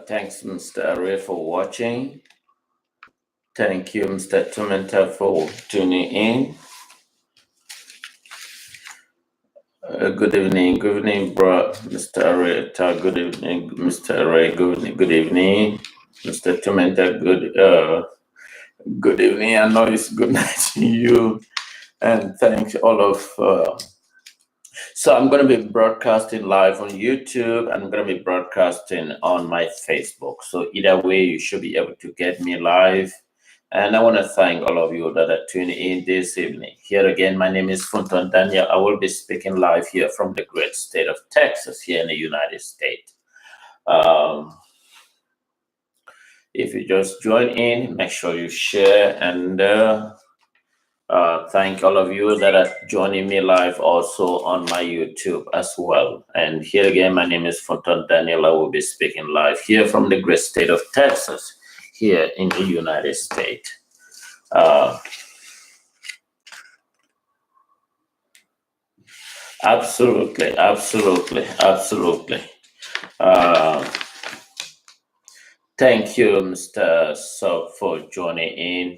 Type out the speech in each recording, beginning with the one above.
Thanks, Mr. Array, for watching. Thank you, Mr. Tumenta, for tuning in. Good evening, bro, Mr. Array. Good evening, Mr. Array. Good evening, Mr. Tumenta. Good evening. I know it's good night to you, and thanks all of. So I'm going to be broadcasting live on YouTube. I'm going to be broadcasting on my Facebook. So either way, you should be able to get me live. And I want to thank all of you that are tuning in this evening. Here again, my name is Funton Daniel. I will be speaking live here from the great state of Texas here in the United States. If you just join in, make sure you share and thank all of you that are joining me live also on my YouTube as well. And here again, my name is Fonton Daniel. I will be speaking live here from the great state of Texas here in the United States. Absolutely. Thank you, Mr. Sub, for joining in.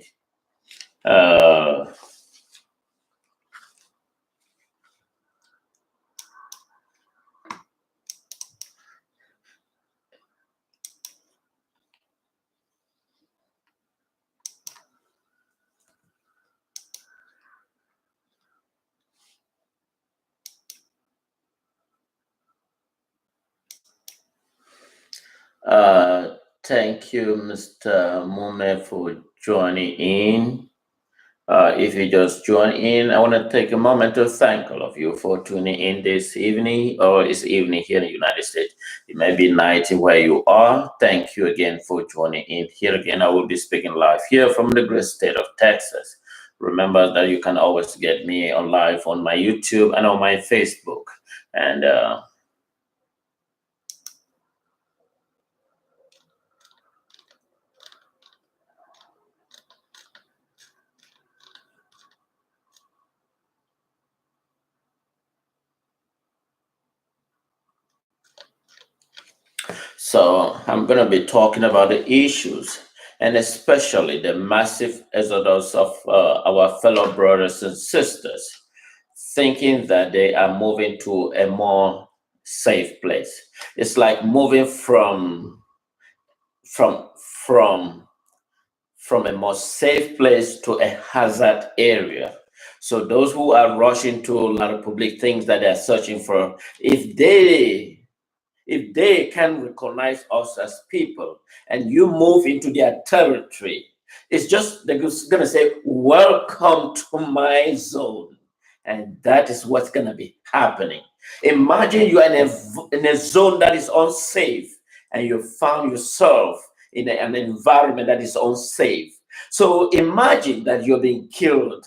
Thank you, Mr. Mume, for joining in. If you just join in, I want to take a moment to thank all of you for tuning in this evening, or it's evening here in the United States. It may be night where you are. Thank you again for joining in. Here again, I will be speaking live here from the great state of Texas. Remember that you can always get me on live on my YouTube and on my Facebook. And so I'm going to be talking about the issues and especially the massive exodus of our fellow brothers and sisters, thinking that they are moving to a more safe place. It's like moving from from from a more safe place to a hazard area. So those who are rushing to La Republic things that they are searching for, if they can recognize us as people and you move into their territory, it's just they're just gonna say, welcome to my zone. And that is what's gonna be happening. Imagine you are in a zone that is unsafe and you found yourself in an environment that is unsafe. So imagine that you're being killed.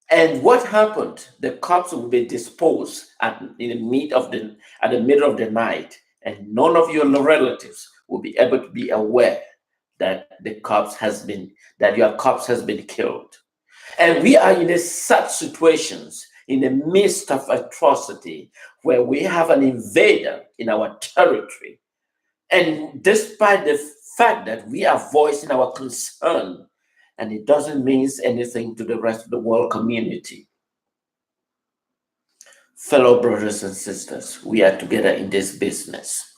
And what happened? The cops will be disposed in the middle of the night, and none of your relatives will be able to be aware that your cops has been killed. And we are in such situations in the midst of atrocity where we have an invader in our territory. And despite the fact that we are voicing our concern, and it doesn't mean anything to the rest of the world community. Fellow brothers and sisters, we are together in this business.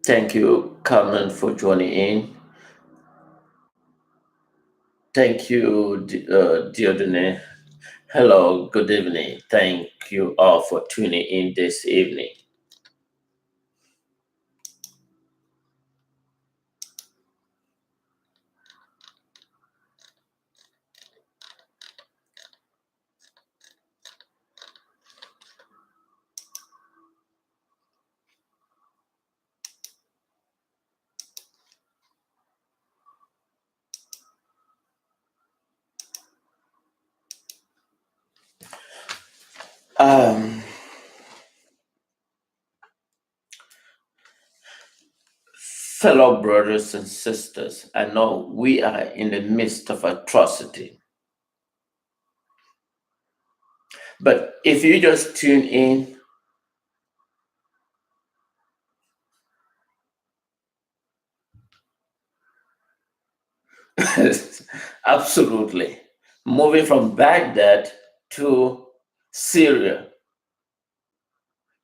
Thank you, Carmen, for joining in. Thank you, Diodone. Hello, good evening. Thank you all for tuning in this evening. Fellow brothers and sisters, I know we are in the midst of atrocity, but if you just tune in, absolutely, moving from Baghdad to Syria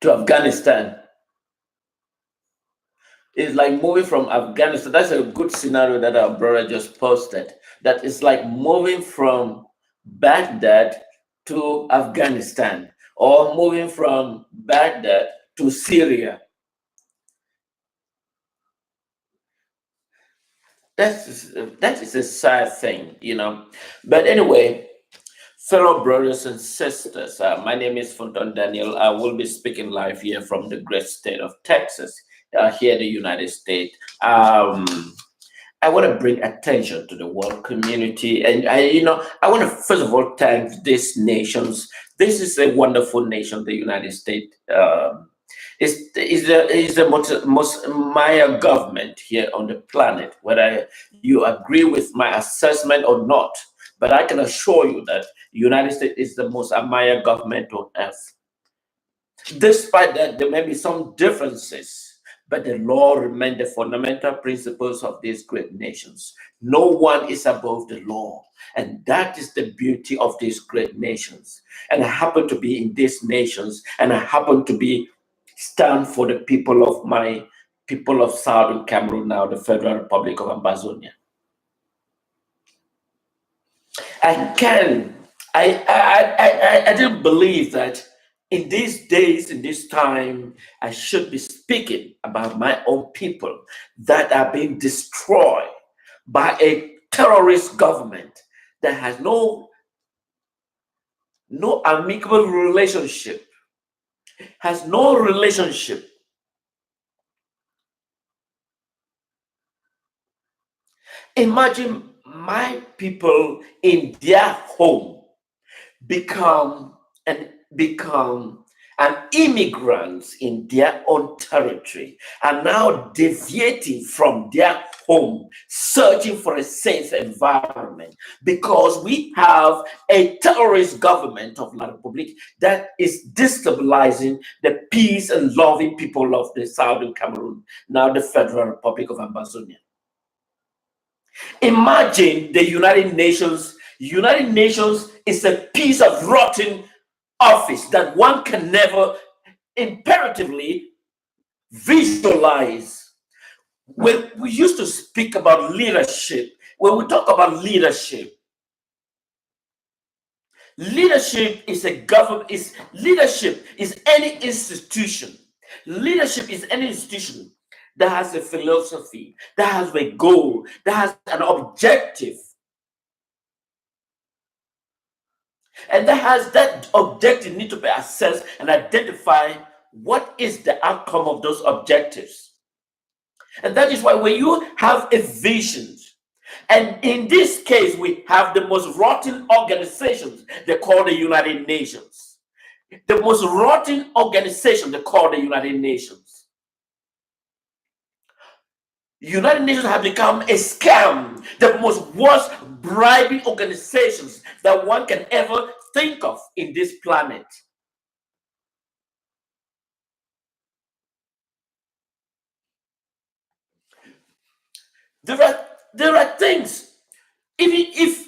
to Afghanistan is like moving from Afghanistan. That's a good scenario that our brother just posted. That is like moving from Baghdad to Afghanistan or moving from Baghdad to Syria. That is a sad thing, you know. But anyway, fellow brothers and sisters, my name is Fonton Daniel. I will be speaking live here from the great state of Texas, here in the United States. I want to bring attention to the world community, and I want to first of all thank these nations. This is a wonderful nation, the United States. Is the most Maya government here on the planet. Whether you agree with my assessment or not, but I can assure you that United States is the most Maya government on earth. Despite that, there may be some differences, but the law remains the fundamental principles of these great nations. No one is above the law. And that is the beauty of these great nations. And I happen to be in these nations, and I happen to be stand for the people of Southern Cameroon now, the Federal Republic of Ambazonian. I didn't believe that in these days, in this time, I should be speaking about my own people that are being destroyed by a terrorist government that has no amicable relationship, has no relationship. Imagine my people in their home become become an immigrants in their own territory, and now deviating from their home, searching for a safe environment because we have a terrorist government of La Republic that is destabilizing the peace and loving people of the Southern Cameroon, now the Federal Republic of Ambazonian. Imagine the United Nations. United Nations is a piece of rotten office that one can never imperatively visualize. When we used to speak about leadership, when we talk about leadership, leadership is a government, is leadership is any institution. Leadership is any institution that has a philosophy, that has a goal, that has an objective. And that objective need to be assessed and identify what is the outcome of those objectives. And that is why when you have a vision, and in this case, we have the most rotten organizations, they call the United Nations. The most rotten organization, they call the United Nations. United Nations have become a scam, the most worst bribing organizations that one can ever think of in this planet. There are things, even if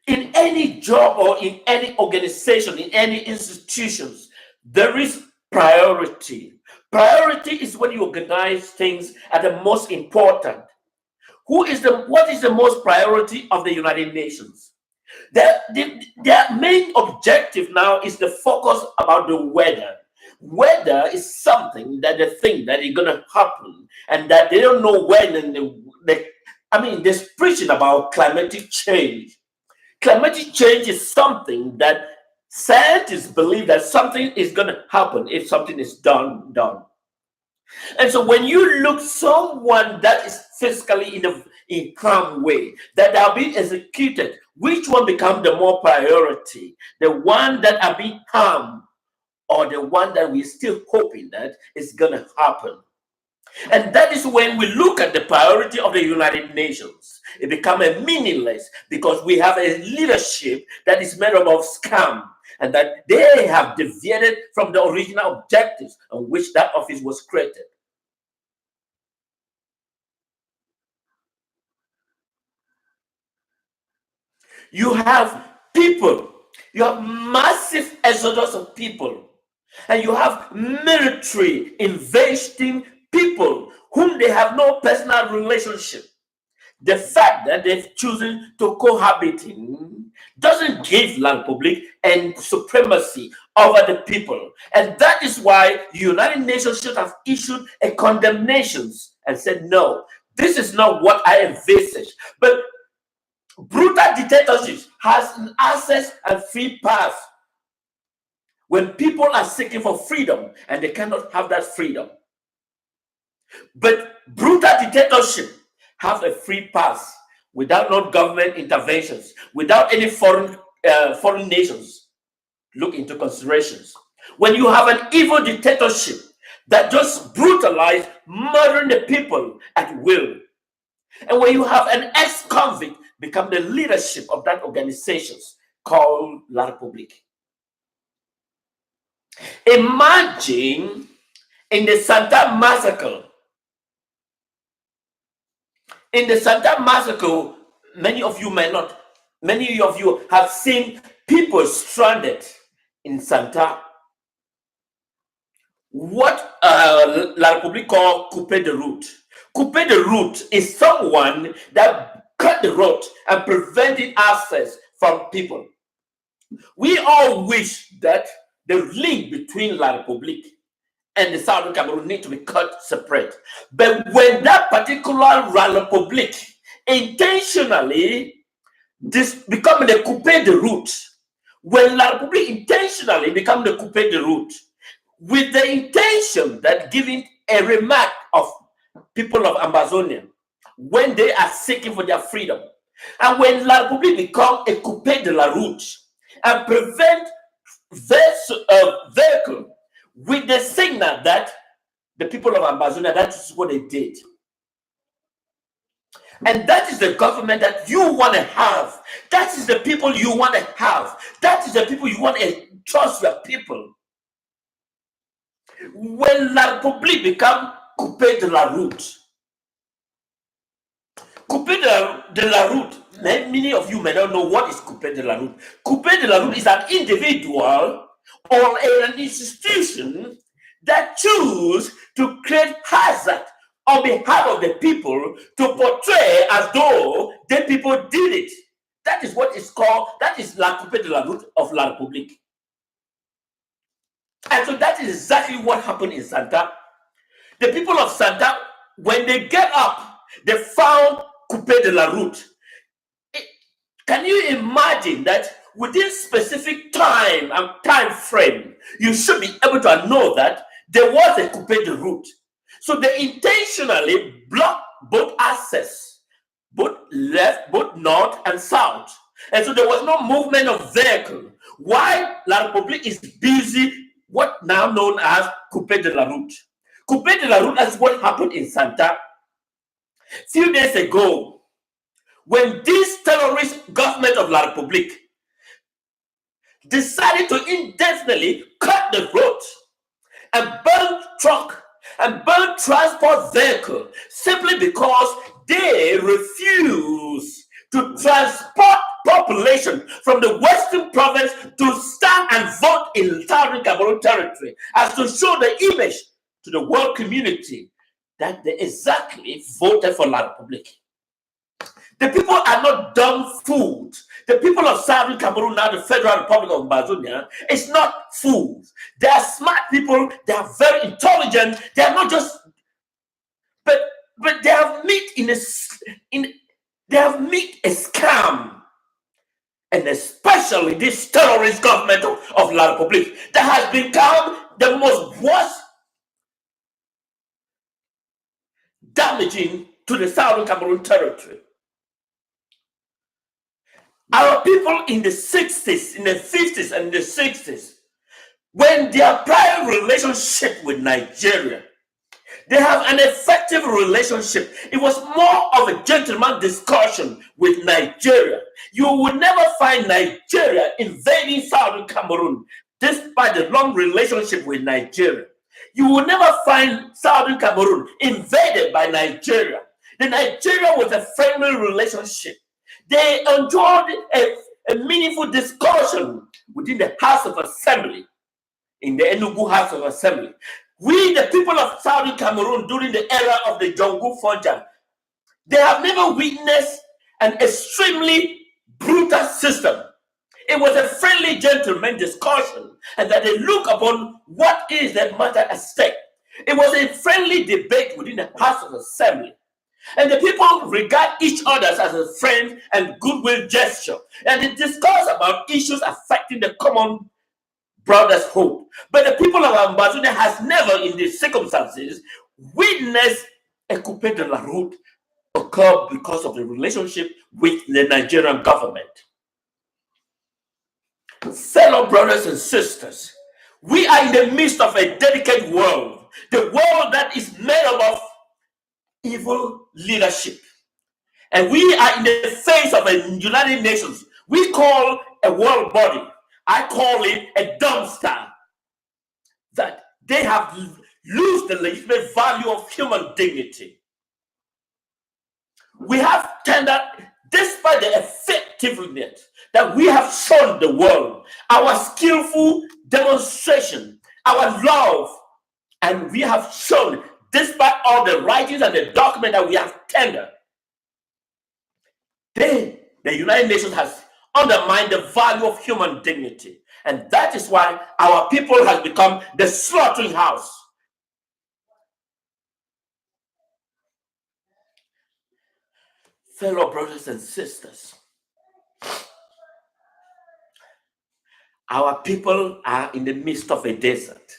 in any job or in any organization, in any institutions, there is priority. Priority is when you organize things at the most important. What is the most priority of the United Nations? Their main objective now is the focus about the weather. Weather is something that they think that is going to happen, and that they don't know when. And they're preaching about climatic change. Climatic change is something that scientists believe that something is going to happen if something is done. And so when you look someone that is physically in harm way, that are being executed, which one becomes the more priority? The one that are being harmed, or the one that we're still hoping that is going to happen? And that is when we look at the priority of the United Nations. It becomes meaningless because we have a leadership that is made up of scam and that they have deviated from the original objectives on which that office was created. You have people, you have massive exodus of people, and you have military investing people whom they have no personal relationship. The fact that they've chosen to cohabiting doesn't give La Republic and supremacy over the people. And that is why the United Nations should have issued a condemnations and said, no, this is not what I envisage. But brutal dictatorships has an access and free pass when people are seeking for freedom and they cannot have that freedom. But brutal dictatorship have a free pass without no government interventions, without any foreign nations look into considerations. When you have an evil dictatorship that just brutalize, murdering the people at will, and when you have an ex-convict become the leadership of that organizations called La Republique. Imagine in the Santa Massacre. In the Santa Massacre, many of you have seen people stranded in Santa. What La Republique call couper de route. Couper de route is someone that cut the road and prevented access from people. We all wish that the link between La Republique and the Southern Cameroon need to be cut separate. But when that particular La Republique intentionally become the couper de route, when La Republique intentionally become the couper de route, with the intention that giving a remark of people of Ambazonian when they are seeking for their freedom, and when La Republique become a couper de la route and prevent vehicle with the signal that the people of Ambazonia, that is what they did. And that is the government that you want to have. That is the people you want to have. That is the people you want to trust your people. When La Republique become couper de la route, couper de la route, many of you may not know what is couper de la route. Couper de la route is an individual or an institution that choose to create hazard on behalf of the people to portray as though the people did it. That is what is called, that is la couper de la route of La Republique. And so that is exactly what happened in Santa. The people of Santa, when they get up, they found couper de la route. Can you imagine that within specific time and time frame, you should be able to know that there was a couper de route. So they intentionally blocked both access, both left, both north and south. And so there was no movement of vehicle. While La Republique is busy, what now known as couper de la route. Couper de la route is what happened in Santa. Few days ago, when this terrorist government of La Republique decided to indefinitely cut the road and burn truck and burn transport vehicle simply because they refuse to transport population from the western province to stand and vote in Southern Cameroon territory as to show the image to the world community that they exactly voted for La Republique. The people are not dumb fools. The people of Southern Cameroon, now the Federal Republic of Ambazonian, is not fools. They are smart people. They are very intelligent. They are not just, but they have met a scam, and especially this terrorist government of La Republique that has become the most worst damaging to the Southern Cameroon territory. Our people in the 60s, in the 50s, and the 60s, when their prior relationship with Nigeria, They have an effective relationship. It was more of a gentleman discussion with Nigeria. You will never find Nigeria invading Southern Cameroon despite the long relationship with Nigeria. You will never find Southern Cameroon invaded by Nigeria. The Nigeria was a friendly relationship. They enjoyed a meaningful discussion within the House of Assembly, in the Enugu House of Assembly. We, the people of Southern Cameroon, during the era of the Jongu Fonja, they have never witnessed an extremely brutal system. It was a friendly gentleman discussion, and that they look upon what is the matter at stake. It was a friendly debate within the House of Assembly. And the people regard each other as a friend and goodwill gesture. And they discuss about issues affecting the common brother's hope. But the people of Ambazonian has never, in these circumstances, witnessed a coup de la route occur because of the relationship with the Nigerian government. Fellow brothers and sisters, we are in the midst of a delicate world, the world that is made up of evil leadership. And we are in the face of a United Nations we call a world body. I call it a dumpster, that they have lost the legitimate value of human dignity. We have tendered, despite the effectiveness that we have shown the world, our skillful demonstration, our love, and we have shown, despite all the writings and the document that we have tendered, the United Nations has undermined the value of human dignity. And that is why our people has become the slaughtering house. Fellow brothers and sisters, our people are in the midst of a desert,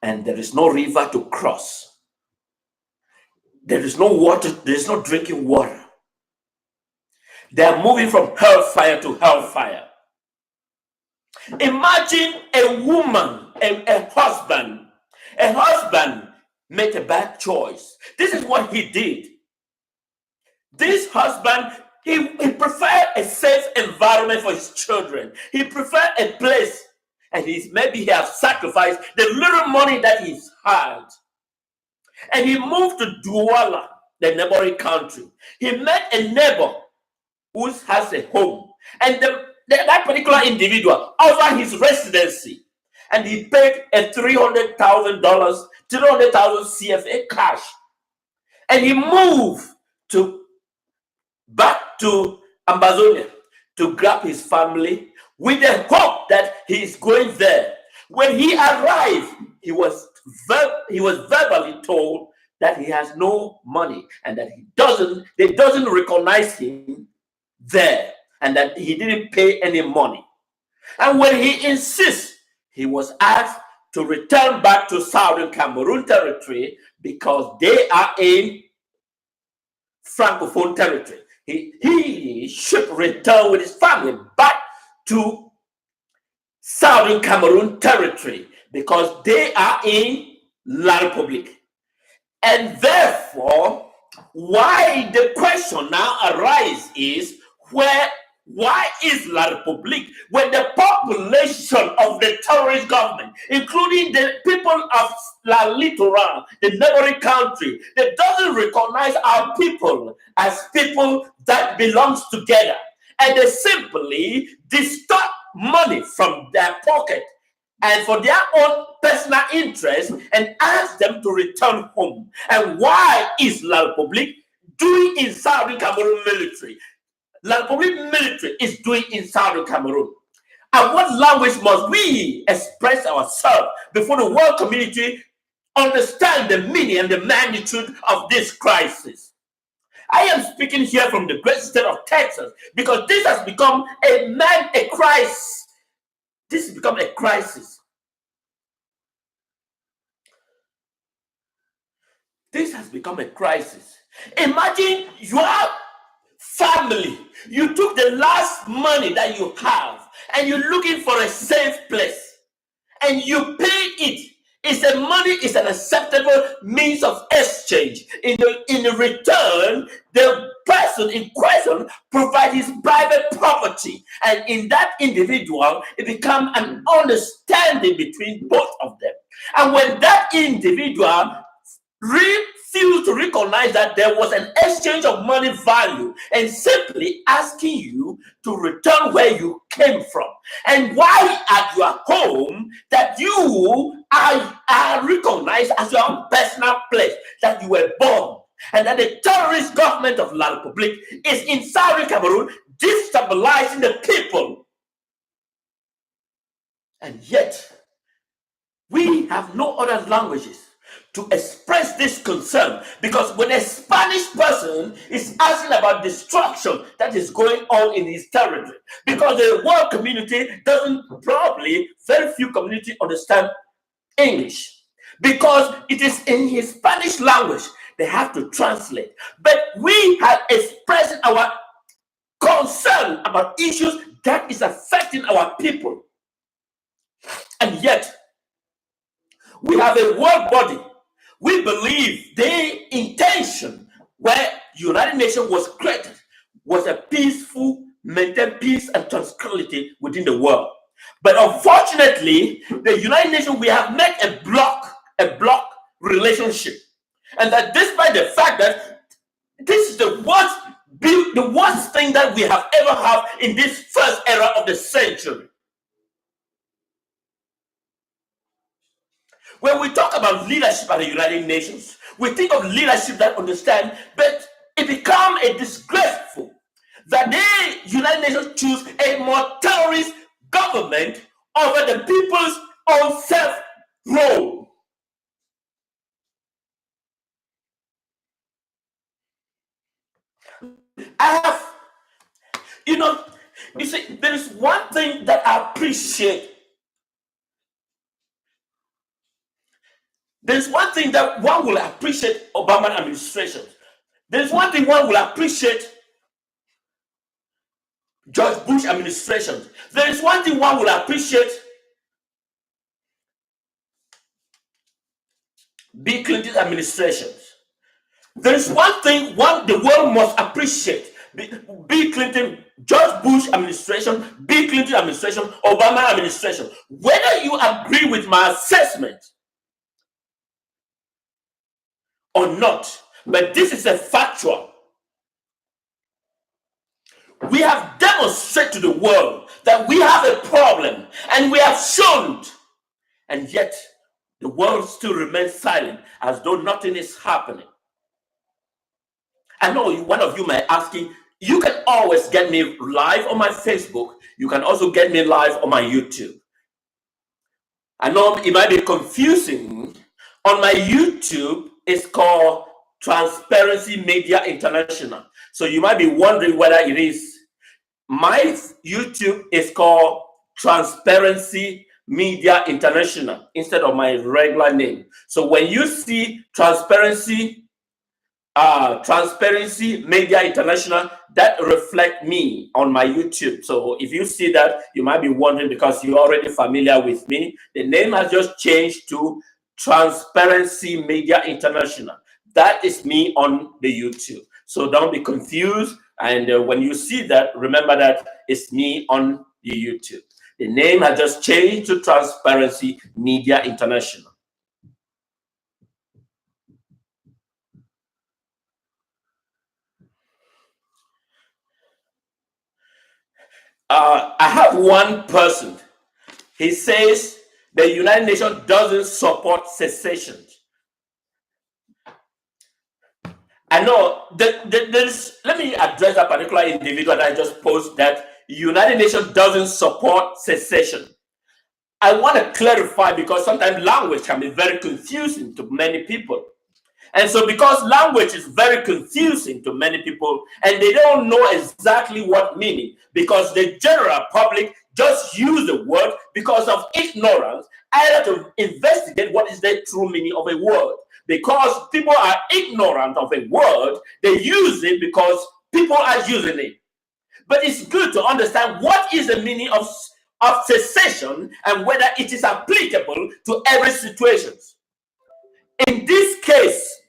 and there is no river to cross. There is no water, there is no drinking water. They are moving from hellfire to hellfire. Imagine a woman, a husband. A husband made a bad choice. This is what he did. This husband, he preferred a safe environment for his children. He preferred a place, and maybe he has sacrificed the little money that he's had. And he moved to Douala, the neighboring country. He met a neighbor who has a home, and that particular individual offered his residency, and he paid a $300,000 CFA cash, and he moved back to Ambazonian to grab his family with the hope that he is going there. When he arrived, he was verbally told that he has no money and that they doesn't recognize him there, and that he didn't pay any money. And when he insists, he was asked to return back to Southern Cameroon territory because they are in Francophone territory. He should return with his family back to Southern Cameroon territory because they are in La Republic. And therefore, why the question now arises is, why is La Republique, when the population of the terrorist government, including the people of La Littoral, the neighboring country, that doesn't recognize our people as people that belongs together, and they simply distort money from their pocket and for their own personal interest and ask them to return home? And why is La Republique doing in Southern Cameroon military? La Republic military is doing in Southern Cameroon. And what language must we express ourselves before the world community understand the meaning and the magnitude of this crisis? I am speaking here from the great state of Texas because this has become a crisis. This has become a crisis. This has become a crisis. Imagine your family. You took the last money that you have and you're looking for a safe place and you pay it Money is an acceptable means of exchange. In return, the person in question provides his private property, and in that individual, it becomes an understanding between both of them. And when that individual refuse to recognize that there was an exchange of money value and simply asking you to return where you came from, and why at your home that you are recognized as your own personal place that you were born, and that the terrorist government of La Republique is in Southern Cameroon destabilizing the people. And yet we have no other languages to express this concern, because when a Spanish person is asking about destruction that is going on in his territory, because the world community doesn't, probably very few community understand English, because it is in his Spanish language they have to translate. But we have expressed our concern about issues that is affecting our people, and yet we have a world body. We believe the intention where United Nations was created was a peaceful, maintain peace and tranquility within the world. But unfortunately, the United Nations, we have made a block relationship. And that despite the fact that this is the worst thing that we have ever had in this first era of the century. When we talk about leadership at the United Nations, we think of leadership that understand, but it becomes a disgraceful that the United Nations choose a more terrorist government over the people's own self-rule. You see, there is one thing that I appreciate. There's one thing that one will appreciate Obama administration. There's one thing one will appreciate George Bush administration. There is one thing one will appreciate Bill Clinton administration. There is one thing the world must appreciate: Bill Clinton, George Bush administration, Bill Clinton administration, Obama administration. Whether you agree with my assessment or not, but this is a factual. We have demonstrated to the world that we have a problem, and we have shown, and yet the world still remains silent as though nothing is happening. I know one of you may ask, you can always get me live on my Facebook. You can also get me live on my YouTube. I know it might be confusing. On my YouTube, it's called Transparency Media International. So you might be wondering whether it is. My YouTube is called Transparency Media International instead of my regular name. So when you see Transparency Media International, that reflect me on my YouTube. So if you see that, you might be wondering, because you're already familiar with me. The name has just changed to Transparency Media International. That is me on the YouTube. So don't be confused. And when you see that, remember that it's me on the YouTube. The name has just changed to Transparency Media International. I have one person. He says the United Nations doesn't support secession. I know let me address that particular individual that I just posed, that United Nations doesn't support secession. I want to clarify, because sometimes language can be very confusing to many people. And so because language is very confusing to many people, and they don't know exactly what meaning, because the general public just use the word because of ignorance, either to investigate what is the true meaning of a word. Because people are ignorant of a word, they use it because people are using it. But it's good to understand what is the meaning of secession and whether it is applicable to every situation. In this case,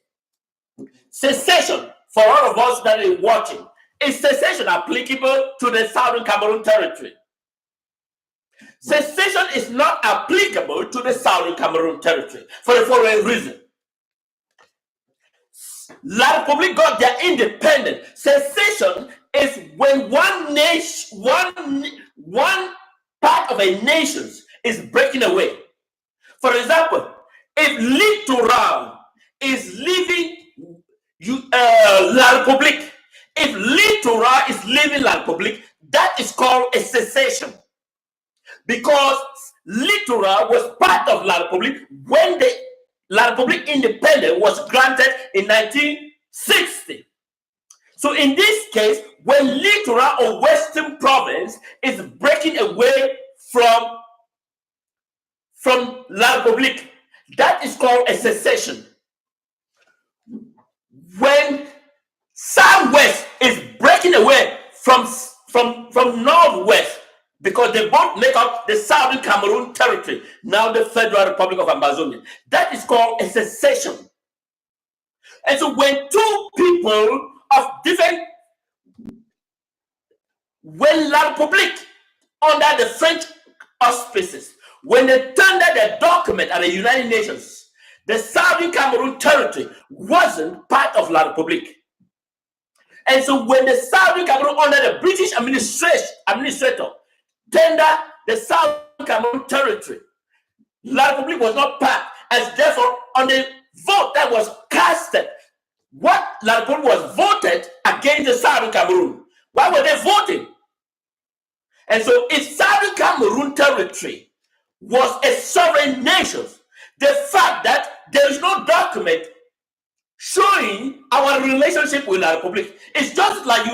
secession, for all of us that are watching, is secession applicable to the Southern Cameroon territory? Secession is not applicable to the Southern Cameroon territory for the following reason. La Republic got their independence. Secession is when one nation, one part of a nation is breaking away. For example, if Littoral is leaving La Republic, if Littoral is leaving La Republic, that is called a secession, because Littoral was part of La Republic when the La Republic independence was granted in 1960. So in this case, when Littoral or Western Province is breaking away from La Republic, that is called a secession. When Southwest is breaking away from Northwest, because they both make up the Southern Cameroon territory, now the Federal Republic of Ambazonian, that is called a secession. And so when two people of different, when La Republique, under the French auspices, when they tendered their document at the United Nations, the Southern Cameroon territory wasn't part of La Republique. And so when the Southern Cameroon, under the British administrator, tender the Southern Cameroon territory, La Republique was not part, and therefore on the vote that was casted, what La Republique was voted against the Southern Cameroon. Why were they voting? And so if Southern Cameroon territory was a sovereign nation, the fact that there is no document showing our relationship with La Republique, it's just like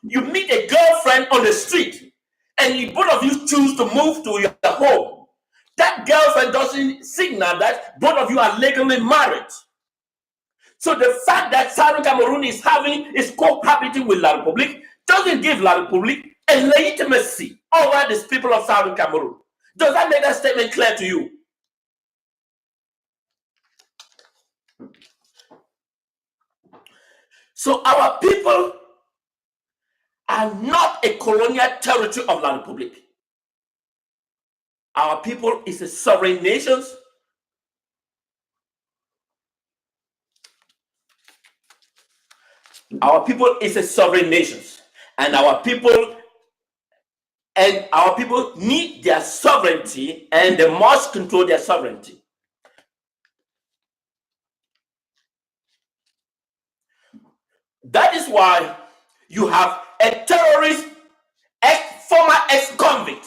you meet a girlfriend on the street and both of you choose to move to your home. That girlfriend doesn't signal that both of you are legally married. So the fact that Southern Cameroon is cohabiting with La Republique doesn't give La Republique a legitimacy over these people of Southern Cameroon. Does that make that statement clear to you? So our people are not a colonial territory of La Republique. Our people is a sovereign nation. Our people is a sovereign nation, and our people need their sovereignty, and they must control their sovereignty. That is why you have a terrorist, former ex-convict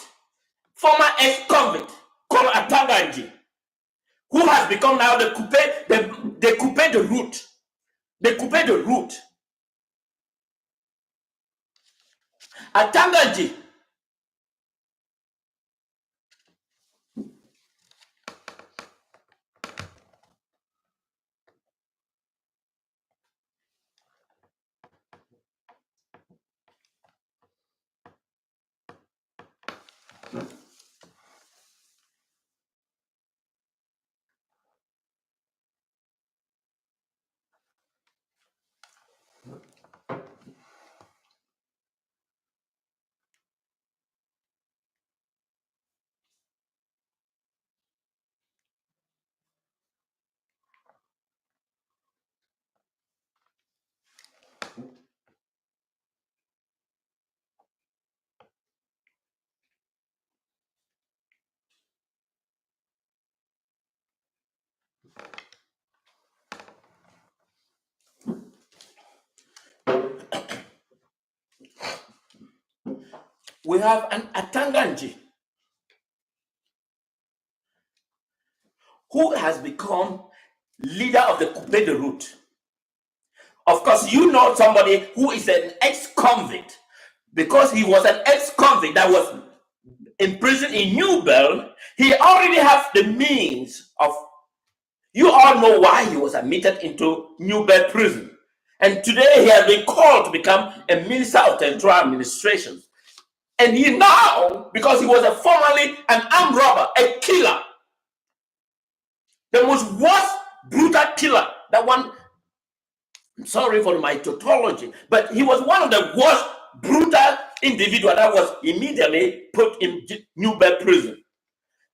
called Atanganji, who has become now the coupé de route. The coupé de route. Atanganji we have an Atanganji who has become leader of the coupé de route. Of course, you know somebody who is an ex-convict, because he was an ex-convict that was imprisoned in New Bern. He already has the means of, you all know why he was admitted into New Bern prison. And today he has been called to become a minister of territorial administration. And he now, because he was formerly an armed robber, a killer, the most worst brutal killer, that one, I'm sorry for my tautology, but he was one of the worst brutal individual that was immediately put in Newberg prison.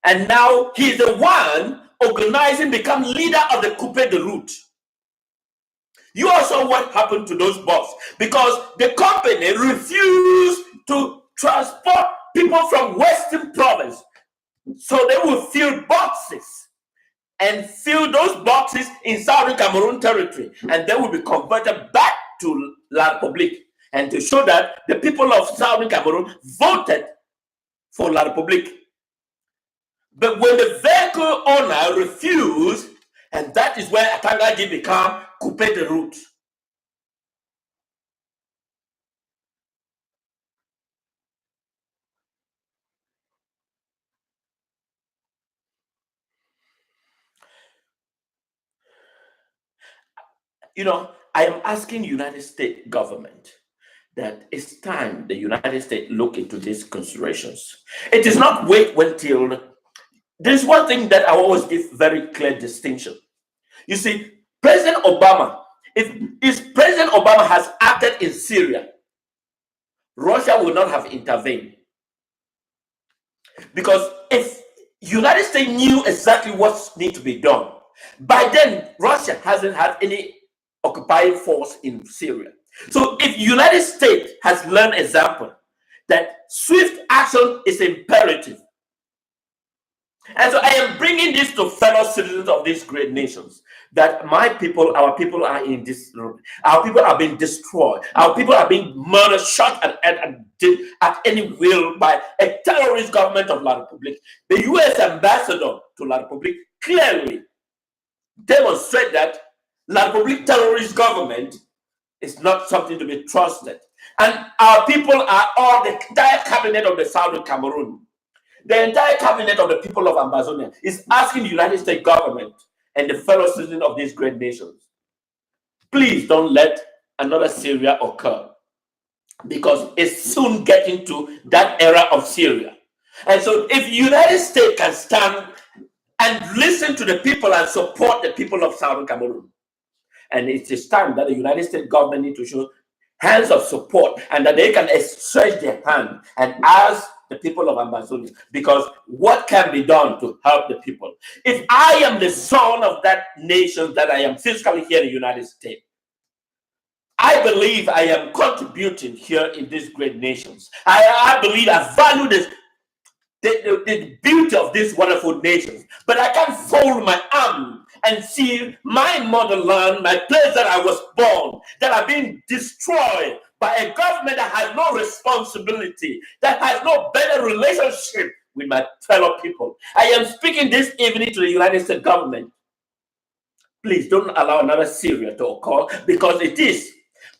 And now he's the one organizing, become leader of the Coupe de Route. You also what happened to those boss, because the company refused to transport people from Western province. So they will fill boxes and fill those boxes in Southern Cameroon territory, and they will be converted back to La Republique, and to show that the people of Southern Cameroon voted for La Republique. But when the vehicle owner refused, and that is where Atangadi became Coupe de Route. You know, I am asking United States government that it's time the United States look into these considerations. It is not wait until. There's one thing that I always give very clear distinction. You see, President Obama, if President Obama has acted in Syria, Russia will not have intervened. Because if United States knew exactly what needs to be done, by then Russia hasn't had any occupying force in Syria. So if United States has learned example that swift action is imperative, and so I am bringing this to fellow citizens of these great nations, that my people, our people are in this, our people are being destroyed, our people are being murdered, shot at any will by a terrorist government of La Republique. The U.S. ambassador to La Republique clearly demonstrate that La Republique terrorist government is not something to be trusted. And our people are all the entire cabinet of the Southern Cameroon. The entire cabinet of the people of Ambazonian is asking the United States government and the fellow citizens of these great nations, please don't let another Syria occur, because it's soon getting to that era of Syria. And so if the United States can stand and listen to the people and support the people of Southern Cameroon, and it is time that the United States government need to show hands of support, and that they can stretch their hand and ask the people of Ambazonian, because what can be done to help the people? If I am the son of that nation that I am physically here in the United States, I believe I am contributing here in these great nations. I believe I value this, the beauty of these wonderful nations, but I can't fold my arm and see my motherland, my place that I was born, that are being destroyed by a government that has no responsibility, that has no better relationship with my fellow people. I am speaking this evening to the United States government. Please don't allow another Syria to occur, because it is.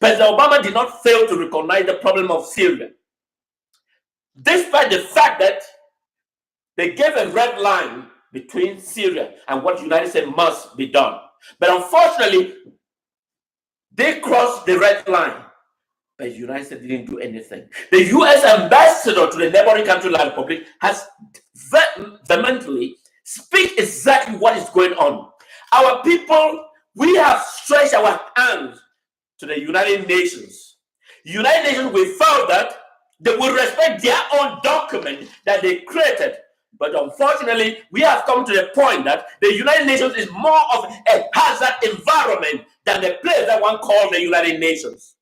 President Obama did not fail to recognize the problem of Syria, despite the fact that they gave a red line between Syria and what the United States must be done. But unfortunately, they crossed the red line, but the United States didn't do anything. The U.S. ambassador to the neighboring country, La Republique, has vehemently speak exactly what is going on. Our people, we have stretched our hands to the United Nations. United Nations, we felt that they will respect their own document that they created. But unfortunately, we have come to the point that the United Nations is more of a hazard environment than the place that one called the United Nations.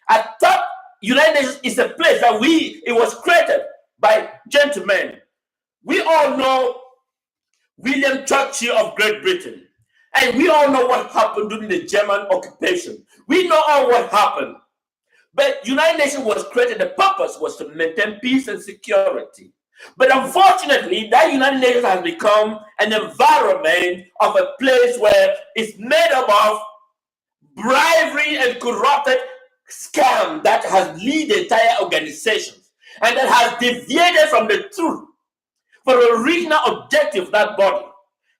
I thought United Nations is a place that it was created by gentlemen. We all know William Churchill of Great Britain, and we all know what happened during the German occupation. We know all what happened. But United Nations was created, the purpose was to maintain peace and security. But unfortunately, that United Nations has become an environment of a place where it's made up of bribery and corrupted scam that has led the entire organization, and that has deviated from the truth for the original objective of that body,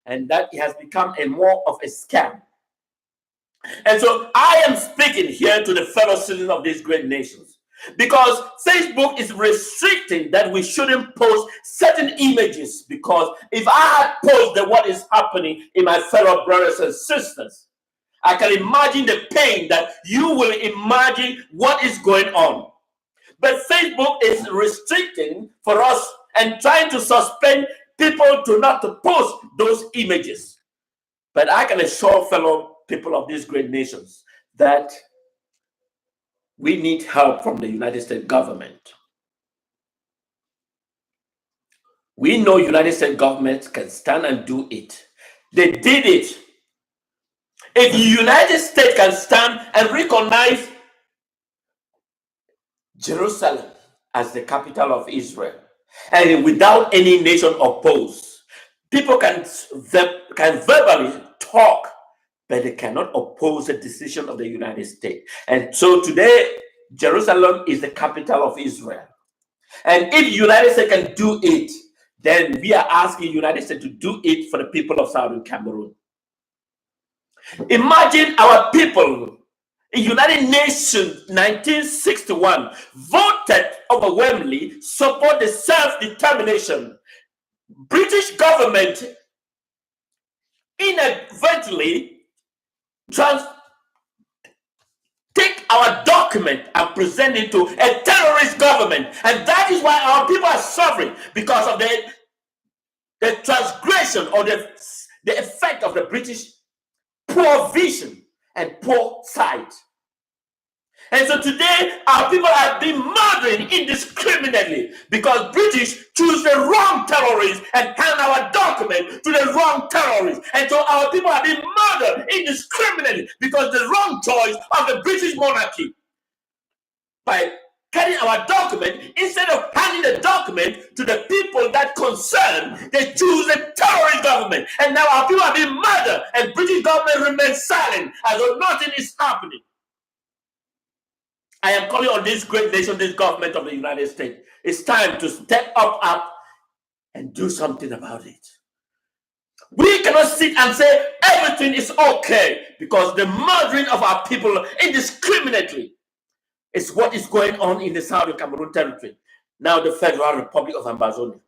and that it has become a more of a scam. And so I am speaking here to the fellow citizens of these great nations. Because Facebook is restricting that we shouldn't post certain images. Because if I had posted what is happening in my fellow brothers and sisters, I can imagine the pain that you will imagine what is going on. But Facebook is restricting for us and trying to suspend people to not to post those images. But I can assure fellow people of these great nations that we need help from the United States government. We know United States government can stand and do it. They did it. If the United States can stand and recognize Jerusalem as the capital of Israel, and without any nation opposed, people can verbally talk, but they cannot oppose the decision of the United States. And so today, Jerusalem is the capital of Israel. And if the United States can do it, then we are asking the United States to do it for the people of Southern Cameroon. Imagine our people in United Nations 1961 voted overwhelmingly support the self-determination. British government inadvertently take our document and present it to a terrorist government. And that is why our people are suffering, because of the transgression or the effect of the British poor vision and poor sight. And so today, our people are being murdered indiscriminately because British choose the wrong terrorists and hand our document to the wrong terrorists. And so our people are being murdered indiscriminately because the wrong choice of the British monarchy. By carrying our document, instead of handing the document to the people that concern, they choose a terrorist government. And now our people are being murdered, and British government remains silent as though nothing is happening. I am calling on this great nation, this government of the United States. It's time to step up and do something about it. We cannot sit and say everything is okay, because the murdering of our people indiscriminately is what is going on in the Southern Cameroon territory, now the Federal Republic of Ambazonian.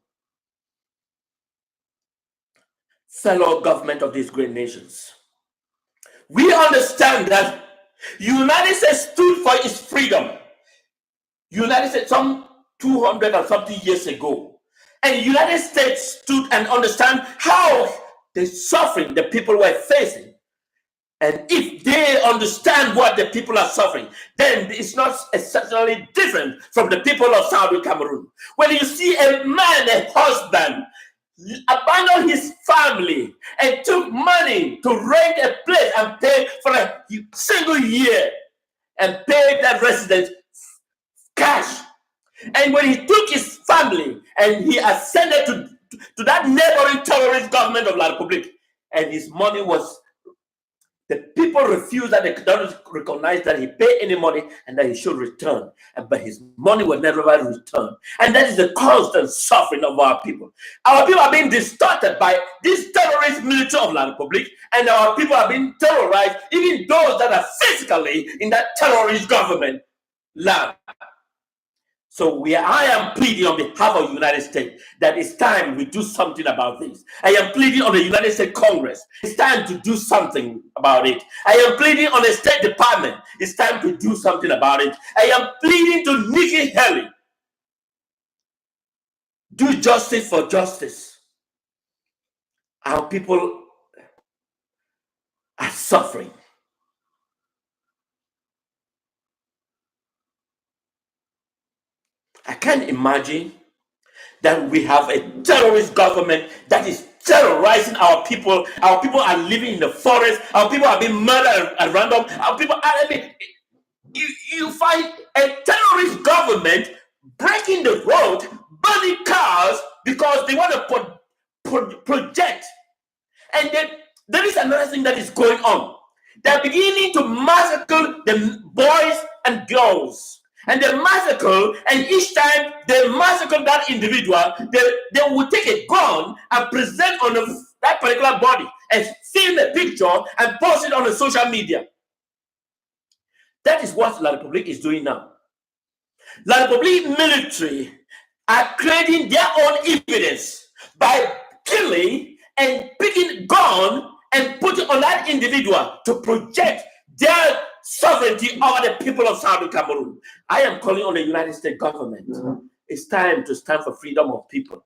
Fellow government of these great nations, we understand that United States stood for its freedom. United States some 200 and something years ago. And United States stood and understand how the suffering the people were facing. And if they understand what the people are suffering, then it's not essentially different from the people of Southern Cameroon. When you see a man, a husband, abandon his family and took money to rent a place and pay for a single year and pay that resident cash. And when he took his family and he ascended to that neighboring terrorist government of La Republic, and his money was, the people refused that they could not recognize that he paid any money and that he should return. But his money was never returned. And that is the constant suffering of our people. Our people are being distorted by this terrorist military of La Republic, and our people are being terrorized, even those that are physically in that terrorist government land. So I am pleading on behalf of the United States that it's time we do something about this. I am pleading on the United States Congress. It's time to do something about it. I am pleading on the State Department. It's time to do something about it. I am pleading to Nikki Haley. Do justice for justice. Our people are suffering. I can't imagine that we have a terrorist government that is terrorizing our people. Our people are living in the forest. Our people are being murdered at random. Our people are, I mean, you find a terrorist government breaking the road, burning cars because they want to project. And then there is another thing that is going on. They're beginning to massacre the boys and girls. And they massacre, and each time they massacre that individual, they will take a gun and present on that particular body and film a picture and post it on the social media. That is what La Republic is doing now. La Republic military are creating their own evidence by killing and picking gun and putting on that individual to project their sovereignty over the people of Southern Cameroon. I am calling on the United States government. It's time to stand for freedom of people.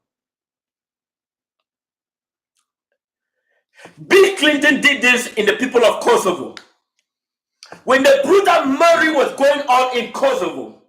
Bill Clinton did this in the people of Kosovo. When the brutal murder was going on in Kosovo,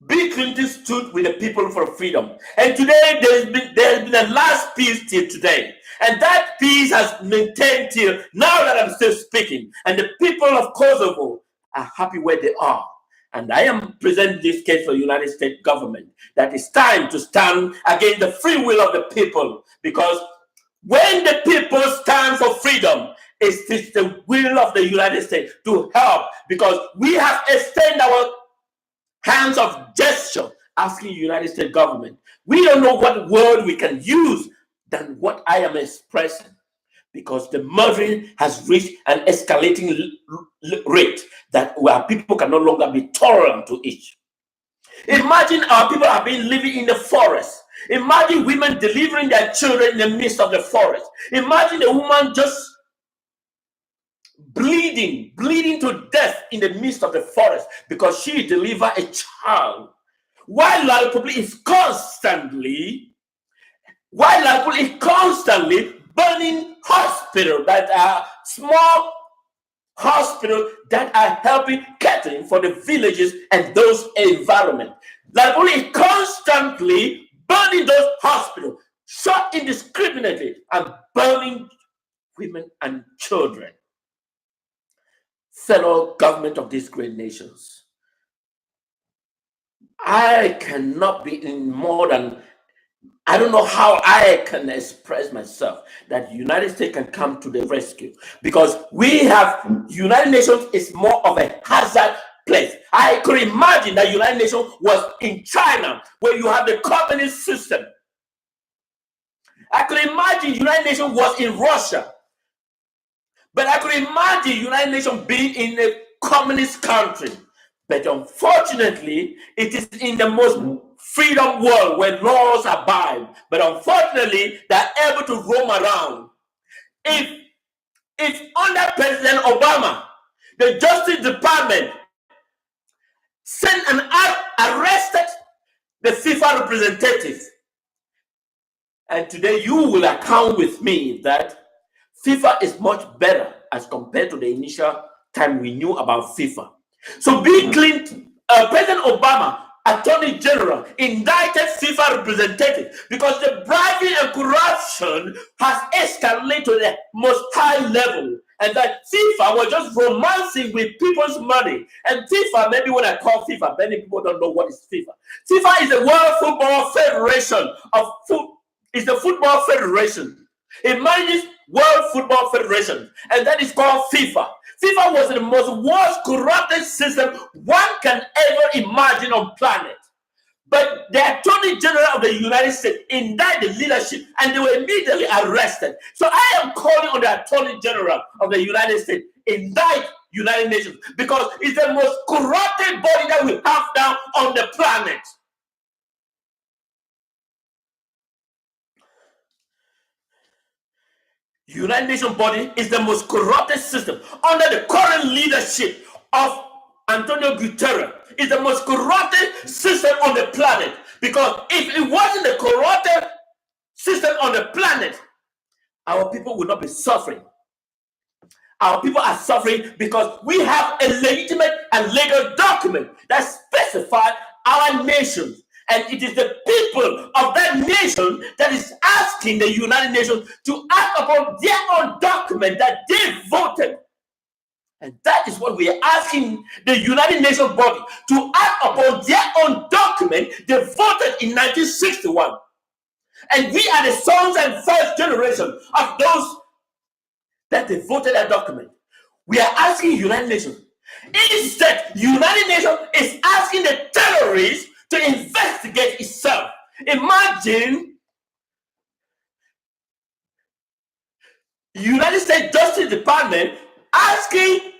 Bill Clinton stood with the people for freedom. And today there's been a last peace till today. And that peace has maintained till now that I'm still speaking. And the people of Kosovo are happy where they are. And I am presenting this case for the United States government that it's time to stand against the free will of the people. Because when the people stand for freedom, it's the will of the United States to help. Because we have extended our hands of gesture asking the United States government. We don't know what word we can use than what I am expressing, because the murdering has reached an escalating rate that where people can no longer be tolerant to each. Imagine our people have been living in the forest. Imagine women delivering their children in the midst of the forest. Imagine a woman just bleeding to death in the midst of the forest because she delivered a child. While La Republic is constantly burning hospitals that are small hospitals that are helping catering for the villages and those environments. La Republic is constantly burning those hospitals, shot indiscriminately, and burning women and children. Fellow government of these great nations, I cannot be in more than, I don't know how I can express myself that the United States can come to the rescue, because we have, United Nations is more of a hazard place. I could imagine that United Nations was in China where you have the communist system. I could imagine United Nations was in Russia. But I could imagine United Nations being in a communist country. But unfortunately, it is in the most freedom world where laws abide. But unfortunately, they're able to roam around. If under President Obama, the Justice Department sent an arrested the FIFA representative, and today you will account with me that FIFA is much better as compared to the initial time we knew about FIFA. So Bill Clinton, President Obama, Attorney General, indicted FIFA representative because the bribing and corruption has escalated to the most high level. And that FIFA was just romancing with people's money. And FIFA, maybe when I call FIFA, many people don't know what is FIFA. FIFA is the World Football Federation of It's the football federation. It manages World Football Federation, and that is called FIFA. FIFA was the most worst corrupted system one can ever imagine on planet. But the Attorney General of the United States indicted the leadership, and they were immediately arrested. So I am calling on the Attorney General of the United States, indict United Nations, because it's the most corrupted body that we have now on the planet. United Nations body is the most corrupted system under the current leadership of Antonio Guterres. It's the most corrupted system on the planet, because if it wasn't the corrupted system on the planet, our people would not be suffering. Our people are suffering because we have a legitimate and legal document that specifies our nation. And it is the people of that nation that is asking the United Nations to act upon their own document that they voted. And that is what we are asking the United Nations body to act upon their own document they voted in 1961. And we are the sons and first generation of those that they voted that document. We are asking United Nations. Instead, United Nations is asking the terrorists to investigate itself. Imagine United States Justice Department asking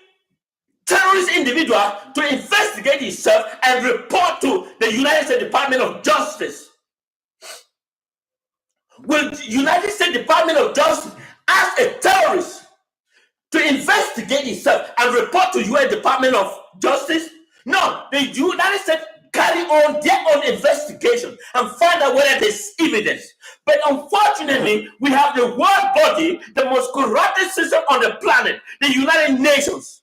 terrorist individual to investigate itself and report to the United States Department of Justice? Will the United States Department of Justice ask a terrorist to investigate itself and report to U.S. Department of Justice? No, the United States carry on their own investigation and find out whether there's evidence. But unfortunately, we have the world body, the most corrupted system on the planet, the United Nations,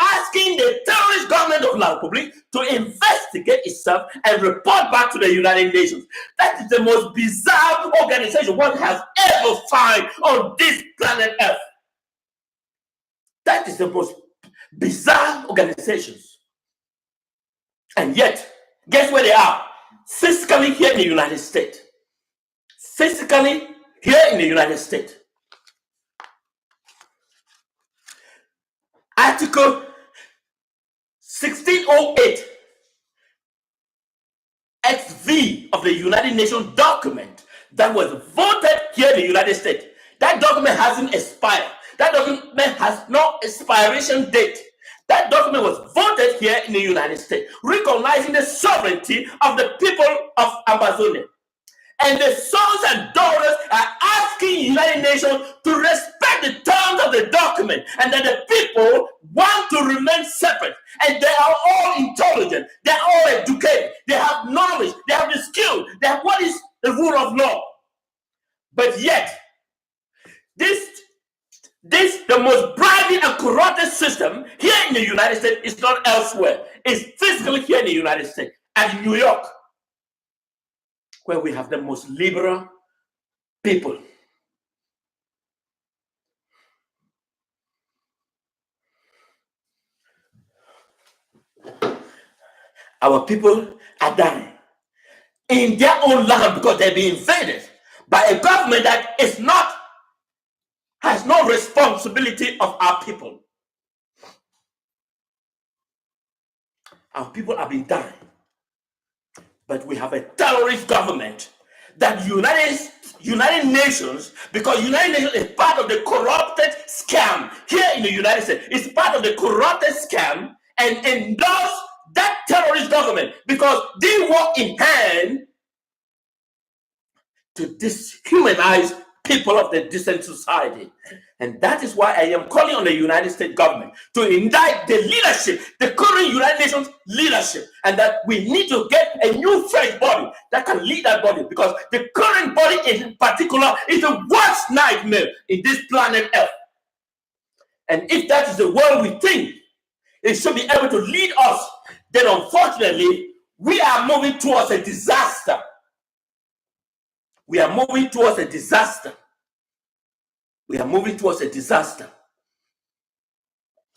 asking the terrorist government of La Republic to investigate itself and report back to the United Nations. That is the most bizarre organization one has ever found on this planet Earth. That is the most bizarre organizations. And yet, guess where they are? Physically here in the United States. Physically here in the United States. Article 1608 XV of the United Nations document that was voted here in the United States. That document hasn't expired. That document has no expiration date. That document was voted here in the United States, recognizing the sovereignty of the people of Ambazonian. And the sons and daughters are asking the United Nations to respect the terms of the document, and that the people want to remain separate. And they are all intelligent. They are all educated. They have knowledge. They have the skill. They have what is the rule of law. But yet, the most bribing and corrupted system here in the United States is not elsewhere. It's physically here in the United States and New York, where we have the most liberal people. Our people are dying in their own land because they've been invaded by a government that has no responsibility of our people. Our people have been dying. But we have a terrorist government that United Nations, because United Nations is part of the corrupted scam here in the United States. It's part of the corrupted scam and endorse that terrorist government because they work in hand to dehumanize people of the decent society. And that is why I am calling on the United States government to indict the leadership, the current United Nations leadership, and that we need to get a new fresh body that can lead that body, because the current body in particular is the worst nightmare in this planet Earth. And if that is the world we think it should be able to lead us, then unfortunately we are moving towards a disaster. We are moving towards a disaster. We are moving towards a disaster.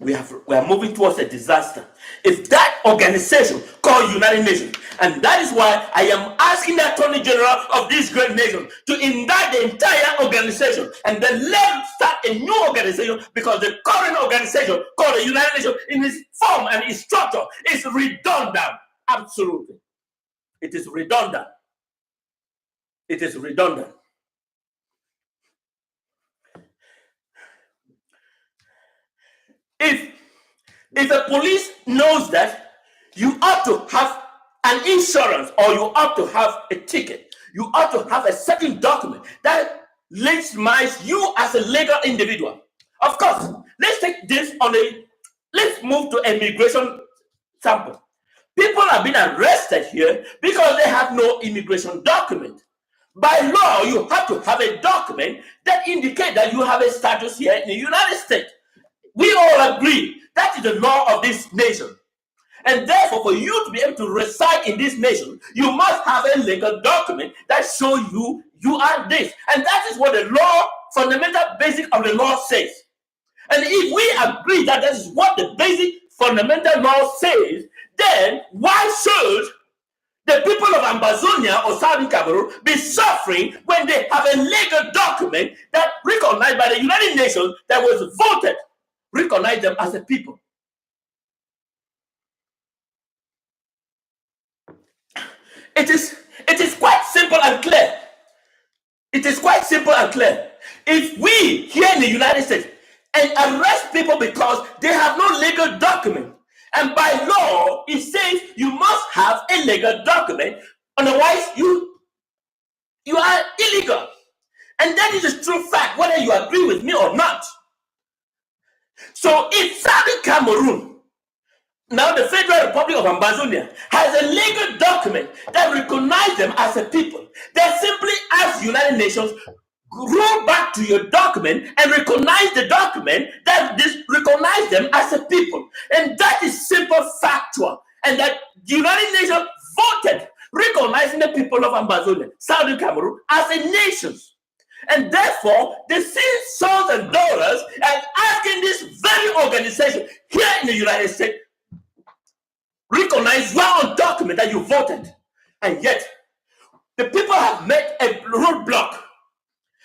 We are moving towards a disaster. If that organization called United Nations, and that is why I am asking the Attorney General of this great nation to indict the entire organization and then let start a new organization, because the current organization called the United Nations in its form and its structure is redundant. Absolutely. It is redundant. It is redundant. If a police knows that you ought to have an insurance or you ought to have a ticket, you ought to have a certain document that legitimates you as a legal individual. Of course, let's take this let's move to immigration sample. People have been arrested here because they have no immigration document. By law, you have to have a document that indicates that you have a status here in the United States. We all agree that is the law of this nation. And therefore, for you to be able to reside in this nation, you must have a legal document that shows you are this. And that is what the law, fundamental basic of the law says. And if we agree that that is what the basic fundamental law says, then why should the people of Ambazonia or Southern Cameroon be suffering when they have a legal document that recognized by the United Nations that was voted, recognize them as a people? It is quite simple and clear. It is quite simple and clear. If we here in the United States and arrest people because they have no legal document. And by law, it says you must have a legal document, otherwise you are illegal. And that is a true fact, whether you agree with me or not. So if Southern Cameroon, now the Federal Republic of Ambazonian, has a legal document that recognizes them as a people, they simply ask the United Nations, roll back to your document and recognize the document that recognize them as a people. And that is simple factual. And that the United Nations voted recognizing the people of Ambazonian, Southern Cameroon, as a nation. And therefore, they send sons and daughters and asking this very organization here in the United States, recognize your own document that you voted. And yet, the people have made a roadblock.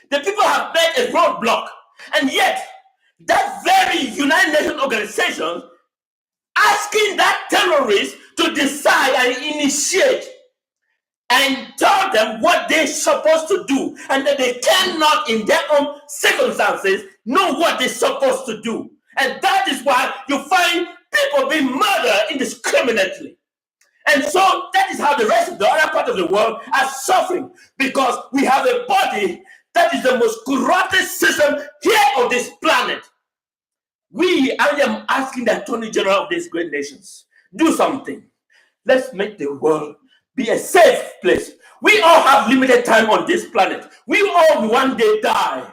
The people have made a roadblock. And yet, that very United Nations organization asking that terrorists to decide and initiate and tell them what they're supposed to do, and that they cannot, in their own circumstances, know what they're supposed to do. And that is why you find people being murdered indiscriminately. And so that is how the rest of the other part of the world are suffering, because we have a body that is the most corrupted system here on this planet. I am asking the Attorney General of these great nations, do something. Let's make the world be a safe place. We all have limited time on this planet. We all will one day die.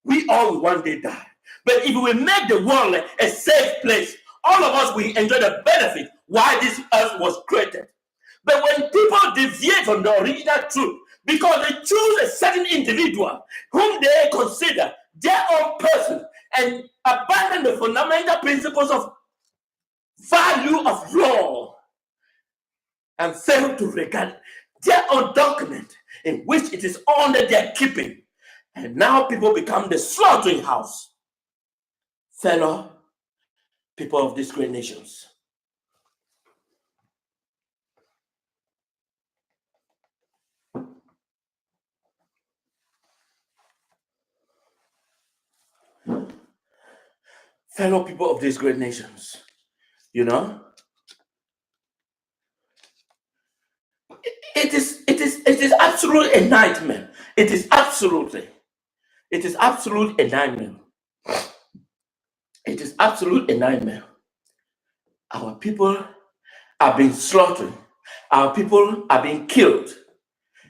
We all will one day die. But if we make the world a safe place, all of us will enjoy the benefit why this earth was created. But when people deviate from the original truth, because they choose a certain individual whom they consider their own person and abandon the fundamental principles of value of law and fail to regard their own document in which it is under their keeping, and now people become the slaughtering house. Fellow people of these great nations, fellow people of these great nations, you know, it is absolutely a nightmare. It is absolutely a nightmare. It is absolutely a nightmare. Our people are being slaughtered. Our people are being killed.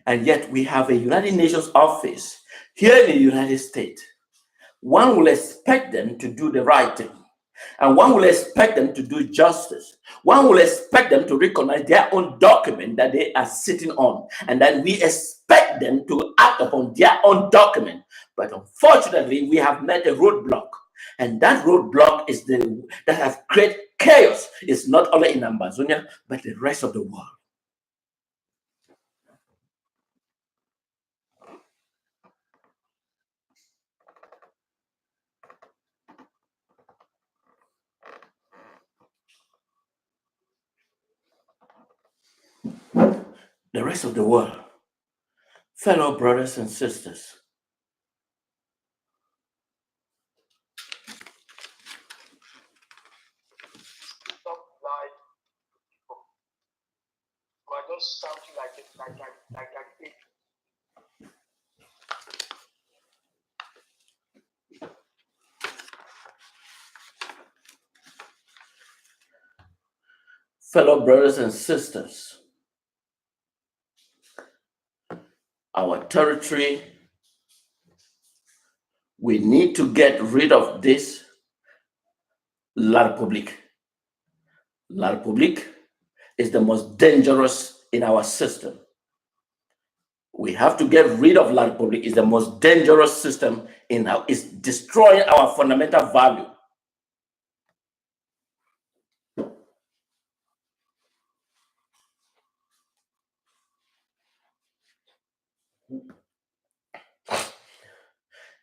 And yet we have a United Nations office here in the United States. One will expect them to do the right thing. And one will expect them to do justice. One will expect them to recognize their own document that they are sitting on. And then we expect them to act upon their own document. But unfortunately, we have met a roadblock. And that roadblock is that has created chaos. It's not only in Ambazonia, but the rest of the world. The rest of the world, fellow brothers and sisters, something like fellow brothers and sisters, our territory, we need to get rid of this La Republique. La Republique is the most dangerous in our system. We have to get rid of La Republique. It's the most dangerous system in how it's destroying our fundamental value.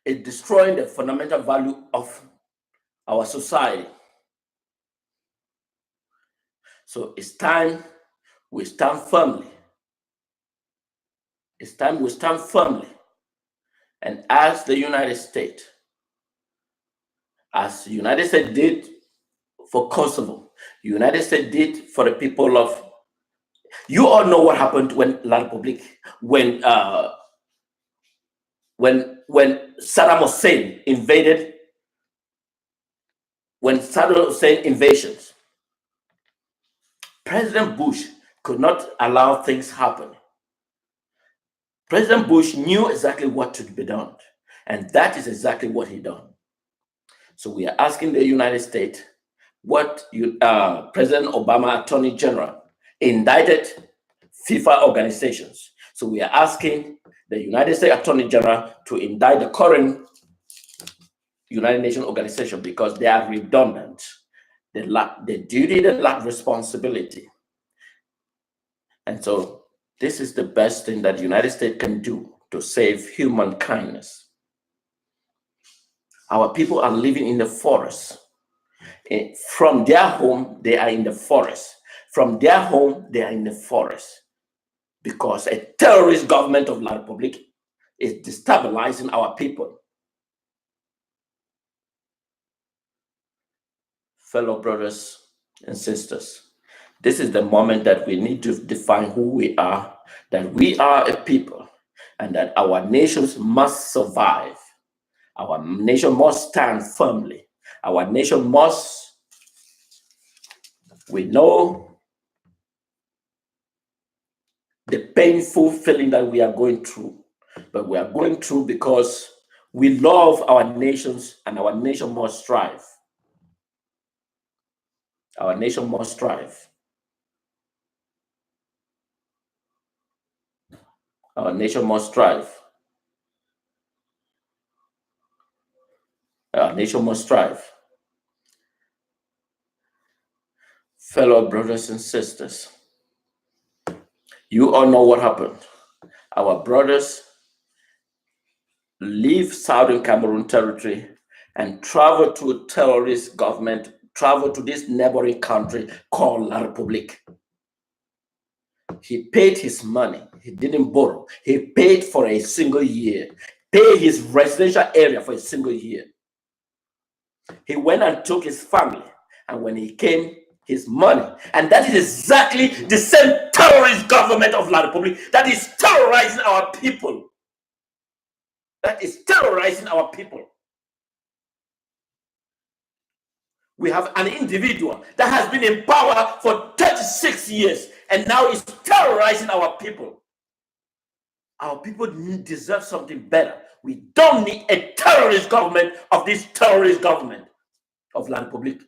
It's destroying the fundamental value of our society. So it's time we stand firmly. It's time we stand firmly and ask the United States as the United States did for Kosovo, the United States did for the people of. You all know what happened when La Republic, when Saddam Hussein invaded, when Saddam Hussein invasions, President Bush could not allow things happen. President Bush knew exactly what to be done, and that is exactly what he done. So we are asking the United States, what President Obama, Attorney General, indicted FIFA organizations. So we are asking the United States Attorney General to indict the current United Nations organization because they are redundant. They lack the duty, they lack responsibility. And so this is the best thing that the United States can do to save human kindness. Our people are living in the forest. From their home, they are in the forest. From their home, they are in the forest. Because a terrorist government of La Republic is destabilizing our people. Fellow brothers and sisters, this is the moment that we need to define who we are, that we are a people, and that our nations must survive. Our nation must stand firmly. Our nation must, we know the painful feeling that we are going through, but we are going through because we love our nations and our nation must strive. Our nation must strive. Our nation must strive. Our nation must strive. Fellow brothers and sisters, you all know what happened. Our brothers leave Southern Cameroon territory and travel to a terrorist government, travel to this neighboring country called La Republique. He paid his money. He didn't borrow. He paid for a single year, paid his residential area for a single year. He went and took his family, and when he came, his money. And that is exactly the same terrorist government of La Republique that is terrorizing our people. That is terrorizing our people. We have an individual that has been in power for 36 years and now is terrorizing our people. Our people deserve something better. We don't need a terrorist government of this terrorist government of La Republique.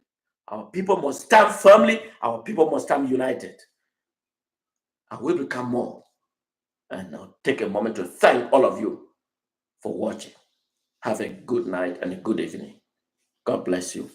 Our people must stand firmly. Our people must stand united. And we become more. And I'll take a moment to thank all of you for watching. Have a good night and a good evening. God bless you.